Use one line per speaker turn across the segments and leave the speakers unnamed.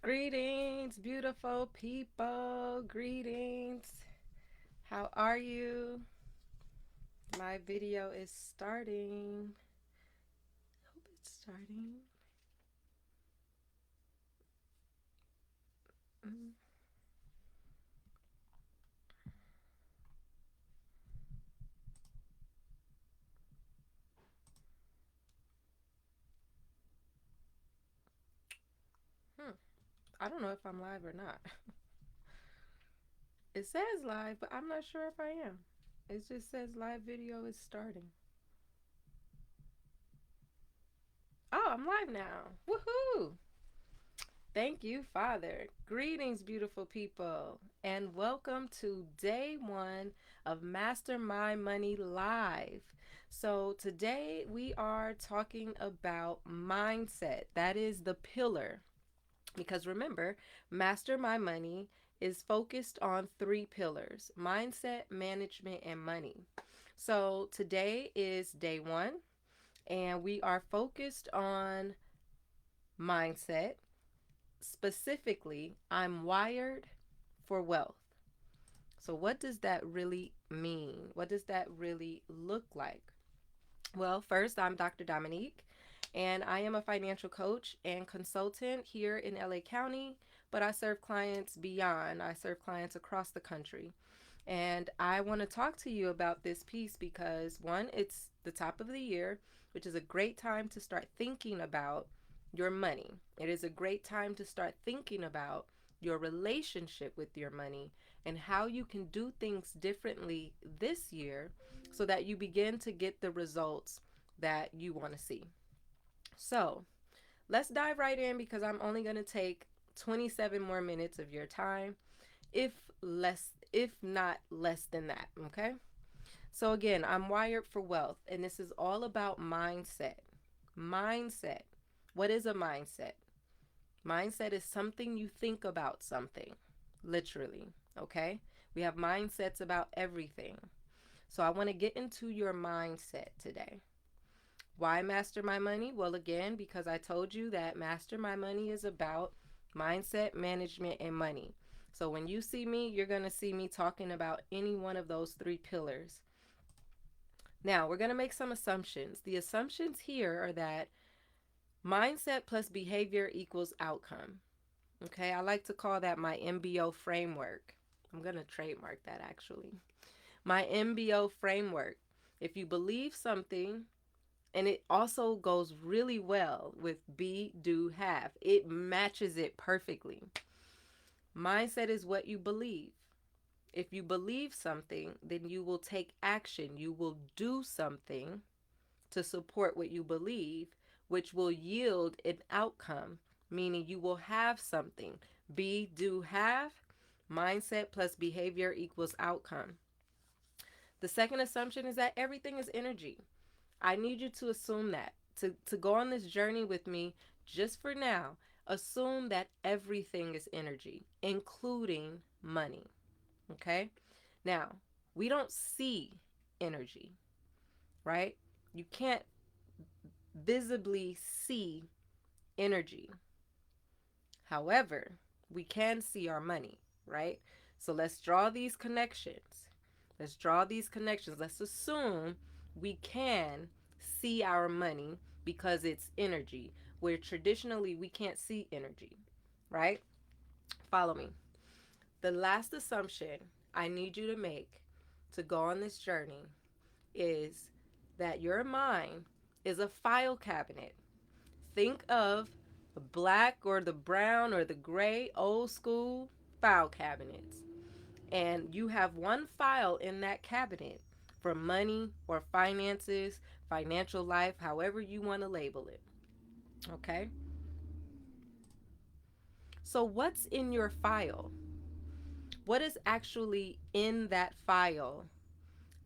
Greetings, beautiful people. Greetings. How are you? My video is starting. Hope it's starting. Mm. Hmm. I don't know if I'm live or not. It says live, but I'm not sure if I am. It just says live video is starting. Oh, I'm live now. Woohoo! Thank you, Father. Greetings, beautiful people, and welcome to day one of Mastermind Money Live. So, today we are talking about mindset. That is the pillar. Because remember, Mastermind Money is focused on three pillars: mindset, management, and money. So, today is day one, and we are focused on mindset. Specifically, I'm wired for wealth. So, what does that really mean? What does that really look like? Well, first, I'm Dr. Dominique, and I am a financial coach and consultant here in LA County, but I serve clients beyond. I serve clients across the country. And I want to talk to you about this piece because, one, it's the top of the year, which is a great time to start thinking about your money. It is a great time to start thinking about your relationship with your money and how you can do things differently this year so that you begin to get the results that you want to see. So, let's dive right in because I'm only going to take 27 more minutes of your time, if not less than that, okay? So again, I'm wired for wealth, and this is all about mindset. Mindset. What is a mindset? Mindset is something you think about something, literally, okay? We have mindsets about everything. So I want to get into your mindset today. Why master my money? Well, again, because I told you that master my money is about mindset, management, and money. So when you see me, you're going to see me talking about any one of those three pillars. Now, we're going to make some assumptions. The assumptions here are that mindset plus behavior equals outcome. Okay, I like to call that my MBO framework. I'm going to trademark that actually. My MBO framework. If you believe something, and it also goes really well with be, do, have, it matches it perfectly. Mindset is what you believe. If you believe something, then you will take action. You will do something to support what you believe, which will yield an outcome, meaning you will have something. Be, do, have. Mindset plus behavior equals outcome. The second assumption is that everything is energy. I need you to assume that. To go on this journey with me, just for now, assume that everything is energy, including money. Okay? Now, we don't see energy, right? You can't visibly see energy. However, we can see our money, right? So let's draw these connections. Let's draw these connections. Let's assume we can see our money because it's energy, where traditionally we can't see energy, right? Follow me. The last assumption I need you to make to go on this journey is that your mind is a file cabinet. Think of the black or the brown or the gray old school file cabinets. And you have one file in that cabinet for money or finances, financial life, however you want to label it. Okay? So, what's in your file? What is actually in that file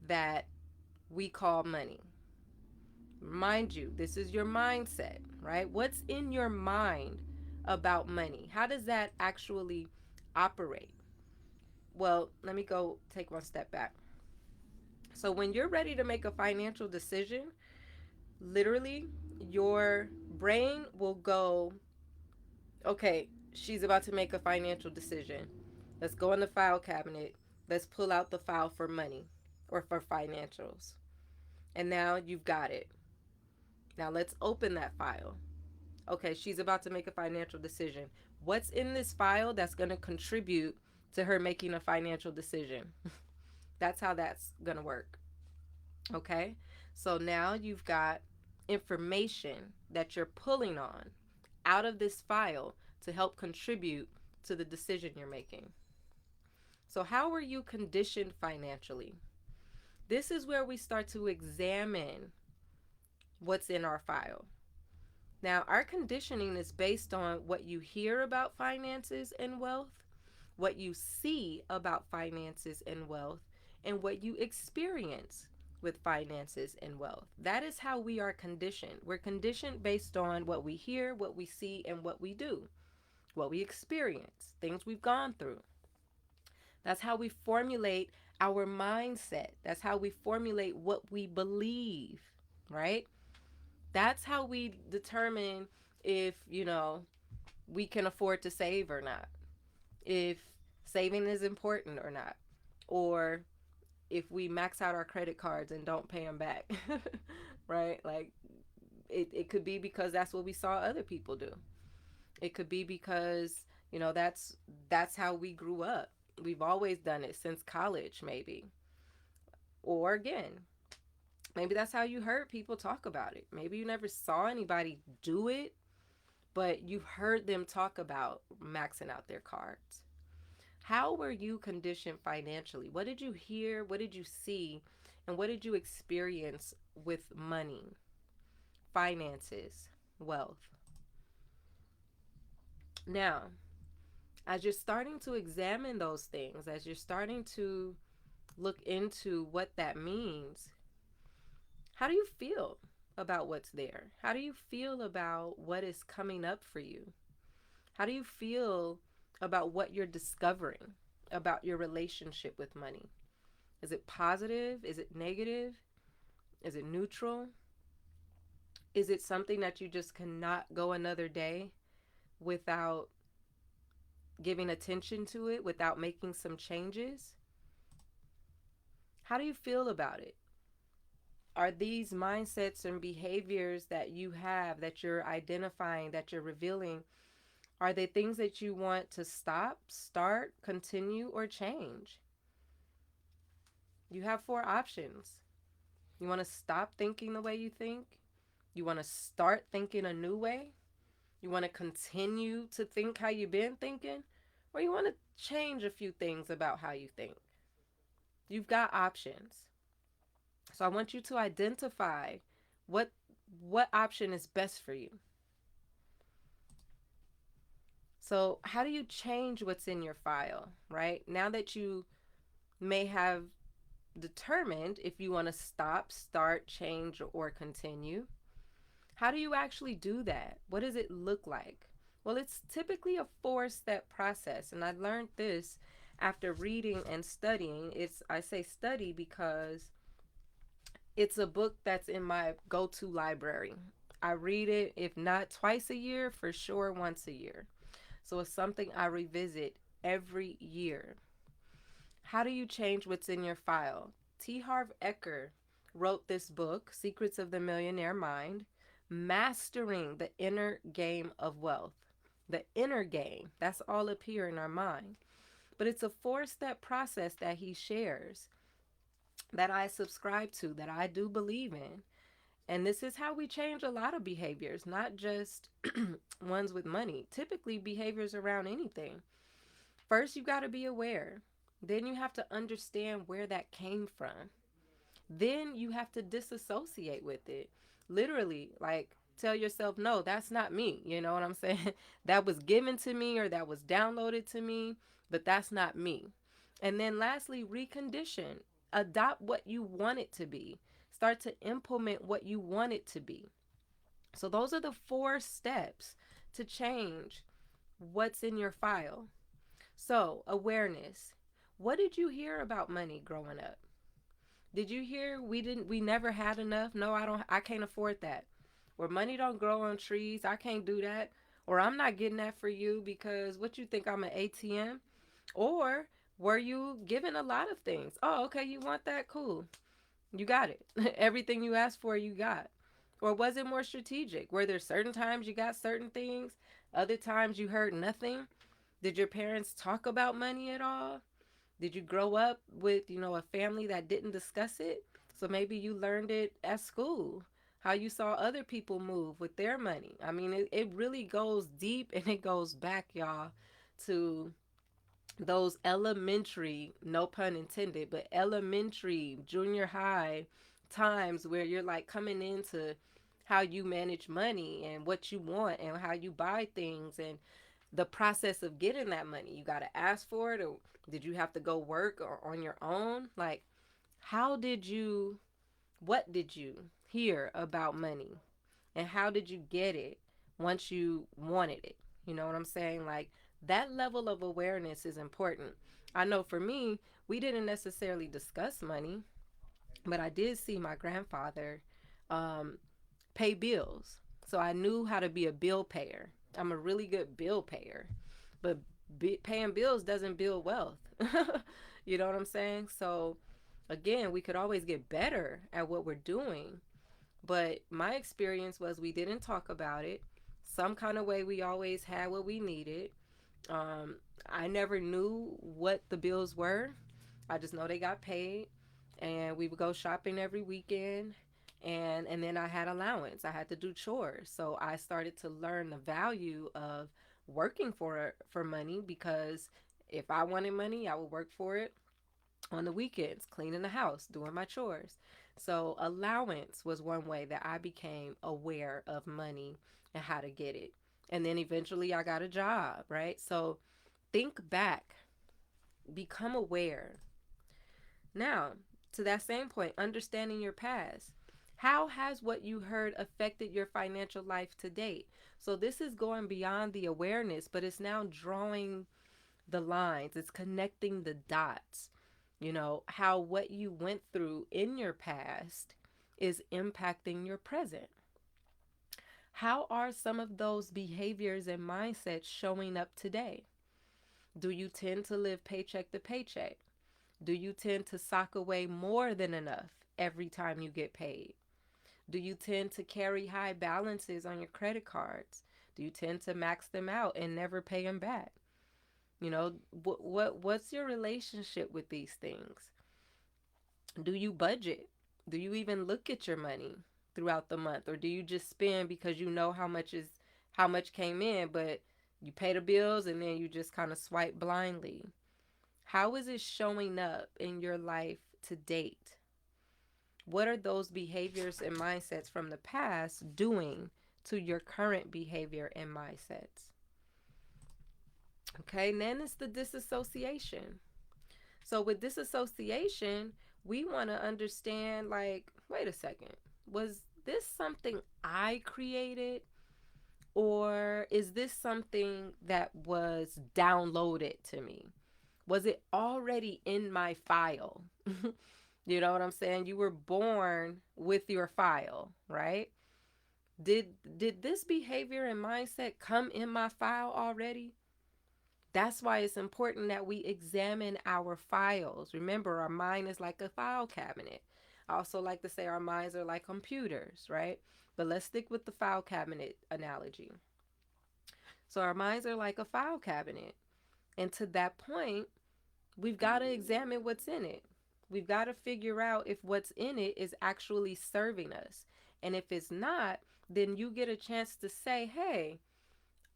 that we call money? Mind you, this is your mindset, right? What's in your mind about money? How does that actually operate? Well, let me go take one step back. So, when you're ready to make a financial decision, literally, your brain will go, okay, She's about to make a financial decision. Let's go in the file cabinet. Let's pull out the file for money or for financials. And now you've got it. Now let's open that file. Okay, she's about to make a financial decision. What's in this file that's going to contribute to her making a financial decision? That's how that's going to work. Okay, so now you've got information that you're pulling on out of this file to help contribute to the decision you're making. So, how were you conditioned financially? This is where we start to examine what's in our file. Now, our conditioning is based on what you hear about finances and wealth, what you see about finances and wealth, and what you experience with finances and wealth. That is how we are conditioned. We're conditioned based on what we hear, what we see, and what we do, what we experience, things we've gone through. That's how we formulate our mindset. That's how we formulate what we believe, right? That's how we determine if, we can afford to save or not, if saving is important or not, or if we max out our credit cards and don't pay them back, right? Like it could be because that's what we saw other people do. It could be because, that's how we grew up. We've always done it since college, maybe. Or again, maybe that's how you heard people talk about it. Maybe you never saw anybody do it, but you've heard them talk about maxing out their cards. How were you conditioned financially? What did you hear? What did you see? And what did you experience with money, finances, wealth? Now, as you're starting to examine those things, as you're starting to look into what that means, how do you feel about what's there? How do you feel about what is coming up for you? How do you feel about what you're discovering about your relationship with money? Is it positive? Is it negative? Is it neutral? Is it something that you just cannot go another day without giving attention to it, without making some changes? How do you feel about it? Are these mindsets and behaviors that you have, that you're identifying, that you're revealing, are they things that you want to stop, start, continue, or change? You have four options. You want to stop thinking the way you think? You want to start thinking a new way? You want to continue to think how you've been thinking? Or you want to change a few things about how you think? You've got options. So I want you to identify what what option is best for you. So how do you change what's in your file, right? Now that you may have determined if you want to stop, start, change, or continue, how do you actually do that? What does it look like? Well, it's typically a four-step process, and I learned this after reading and studying. I say study because it's a book that's in my go-to library. I read it, if not twice a year, for sure once a year. So it's something I revisit every year. How do you change what's in your file? T. Harv Eker wrote this book, Secrets of the Millionaire Mind, Mastering the Inner Game of Wealth. The inner game, that's all up here in our mind. But it's a four-step process that he shares that I subscribe to, that I do believe in. And this is how we change a lot of behaviors, not just ones with money, typically behaviors around anything. First, you got to be aware. Then you have to understand where that came from. Then you have to disassociate with it. Literally, like tell yourself, no, that's not me. You know what I'm saying? That was given to me or that was downloaded to me, but that's not me. And then lastly, recondition. Adopt what you want it to be. Start to implement what you want it to be. So those are the four steps to change what's in your file. So, awareness. What did you hear about money growing up? Did you hear we never had enough? No, I can't afford that. Or money don't grow on trees. I can't do that. Or I'm not getting that for you because what you think I'm an ATM? Or were you given a lot of things? Oh, okay, you want that? Cool. You got it. Everything you asked for, you got. Or was it more strategic? Were there certain times you got certain things, other times you heard nothing? Did your parents talk about money at all? Did you grow up with, a family that didn't discuss it? So maybe you learned it at school, how you saw other people move with their money. I mean, it really goes deep and it goes back, y'all, to those elementary, no pun intended, but elementary, junior high times where you're like coming into how you manage money and what you want and how you buy things and the process of getting that money. You got to ask for it, or did you have to go work or on your own? Like, how did you, what did you hear about money? And how did you get it once you wanted it? You know what I'm saying? Like, that level of awareness is important. I know for me, we didn't necessarily discuss money, but I did see my grandfather um, pay bills. So I knew how to be a bill payer. I'm a really good bill payer, but paying bills doesn't build wealth. You know what I'm saying? So again, we could always get better at what we're doing, but my experience was we didn't talk about it. Some kind of way we always had what we needed. Um, I never knew what the bills were. I just know they got paid, and we would go shopping every weekend. And then I had allowance. I had to do chores, so I started to learn the value of working for money because if I wanted money, I would work for it on the weekends, cleaning the house, doing my chores. So, allowance was one way that I became aware of money and how to get it. And then eventually I got a job, right? So, think back, become aware. Now, to that same point, understanding your past. How has what you heard affected your financial life to date? So, this is going beyond the awareness, but it's now drawing the lines, it's connecting the dots. How what you went through in your past is impacting your present. How are some of those behaviors and mindsets showing up today? Do you tend to live paycheck to paycheck? Do you tend to sock away more than enough every time you get paid? Do you tend to carry high balances on your credit cards? Do you tend to max them out and never pay them back? What's your relationship with these things? Do you budget? Do you even look at your money throughout the month, or do you just spend because you know how much came in, but you pay the bills and then you just kind of swipe blindly? How is it showing up in your life to date? What are those behaviors and mindsets from the past doing to your current behavior and mindsets? Okay, and then it's the disassociation. So with disassociation, we want to understand, like, wait a second, was this something I created, or is this something that was downloaded to me? Was it already in my file? You know what I'm saying? You were born with your file, right? Did this behavior and mindset come in my file already? That's why it's important that we examine our files. Remember, our mind is like a file cabinet. I also like to say our minds are like computers, right? But let's stick with the file cabinet analogy. So our minds are like a file cabinet. And to that point, we've got to examine what's in it. We've got to figure out if what's in it is actually serving us. And if it's not, then you get a chance to say, hey,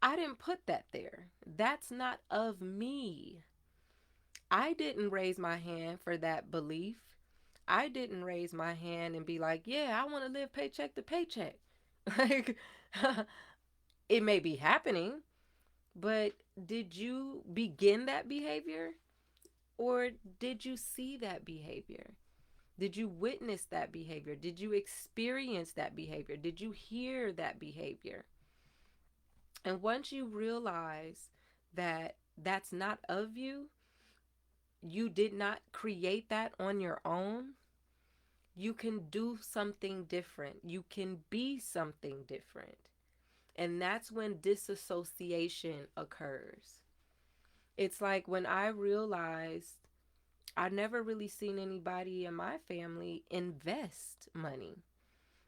I didn't put that there. That's not of me. I didn't raise my hand for that belief. I didn't raise my hand and be like, yeah, I want to live paycheck to paycheck. Like, it may be happening, but did you begin that behavior, or did you see that behavior? Did you witness that behavior? Did you experience that behavior? Did you hear that behavior? And once you realize that that's not of you, you did not create that on your own, you can do something different. You can be something different. And that's when disassociation occurs. It's like when I realized I never really seen anybody in my family invest money.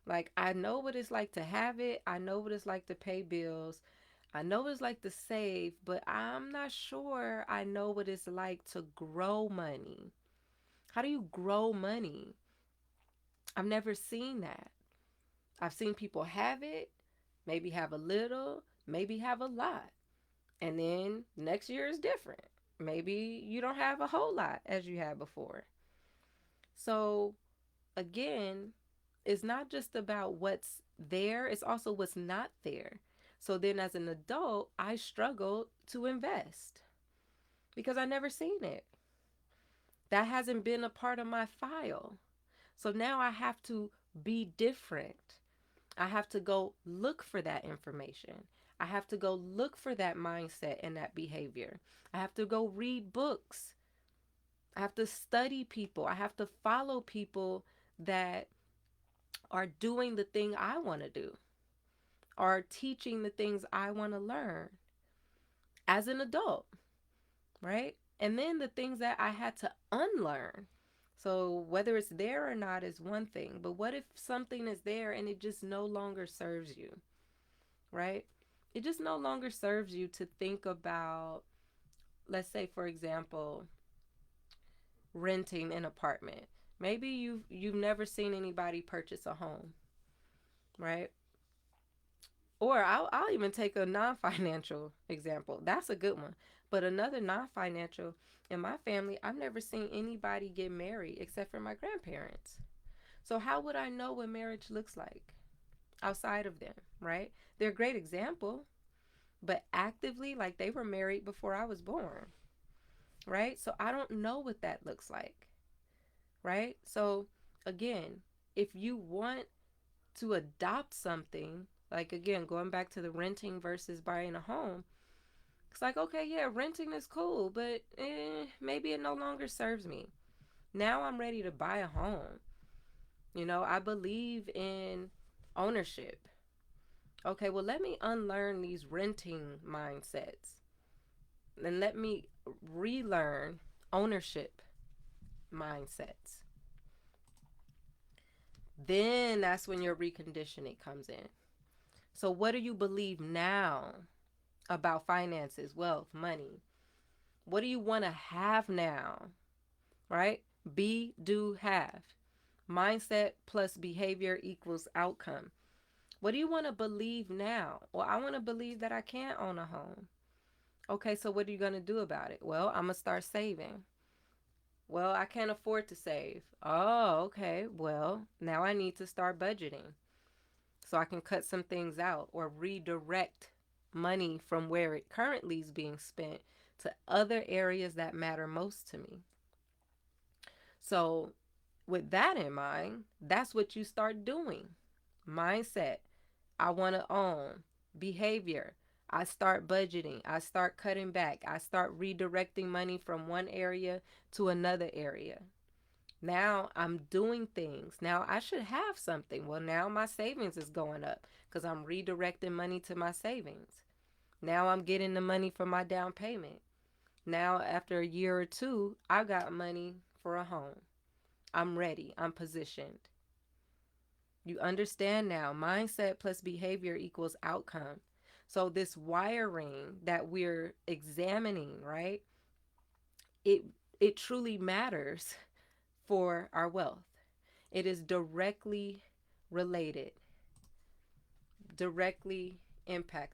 Like, I know what it's like to have it, I know what it's like to pay bills, I know what it's like to save, but I'm not sure I know what it's like to grow money. How do you grow money? I've never seen that. I've seen people have it, maybe have a little, maybe have a lot. And then next year is different. Maybe you don't have a whole lot as you had before. So, again, it's not just about what's there, it's also what's not there. So then as an adult, I struggled to invest because I never seen it. That hasn't been a part of my file. So now I have to be different. I have to go look for that information. I have to go look for that mindset and that behavior. I have to go read books. I have to study people. I have to follow people that are doing the thing I want to do, are teaching the things I want to learn as an adult, right? And then the things that I had to unlearn. So whether it's there or not is one thing, but what if something is there and it just no longer serves you, right? It just no longer serves you to think about, let's say for example, renting an apartment. Maybe you've never seen anybody purchase a home, right? Or I'll even take a non-financial example. That's a good one. But another non-financial, in my family, I've never seen anybody get married except for my grandparents. So how would I know what marriage looks like outside of them, right? They're a great example, but actively, like, they were married before I was born, right? So I don't know what that looks like, right? So again, if you want to adopt something, like again, going back to the renting versus buying a home, it's like, okay, yeah, renting is cool, but maybe it no longer serves me. Now I'm ready to buy a home. I believe in ownership. Okay, well, let me unlearn these renting mindsets and let me relearn ownership mindsets. Then that's when your reconditioning comes in. So, what do you believe now about finances, wealth, money? What do you want to have now? Right? Be, do, have. Mindset plus behavior equals outcome. What do you want to believe now? Well, I want to believe that I can't own a home. Okay, so what are you going to do about it? Well, I'm going to start saving. Well, I can't afford to save. Oh, okay. Well, now I need to start budgeting so I can cut some things out or redirect money from where it currently is being spent to other areas that matter most to me. So, with that in mind, that's what you start doing. Mindset, I want to own. Behavior, I start budgeting. I start cutting back. I start redirecting money from one area to another area. Now I'm doing things. Now I should have something. Well, now my savings is going up because I'm redirecting money to my savings. Now I'm getting the money for my down payment. Now, after a year or two, I got money for a home. I'm ready. I'm positioned. You understand now, mindset plus behavior equals outcome. So this wiring that we're examining, right? It it truly matters for our wealth. It is directly related, directly impacted.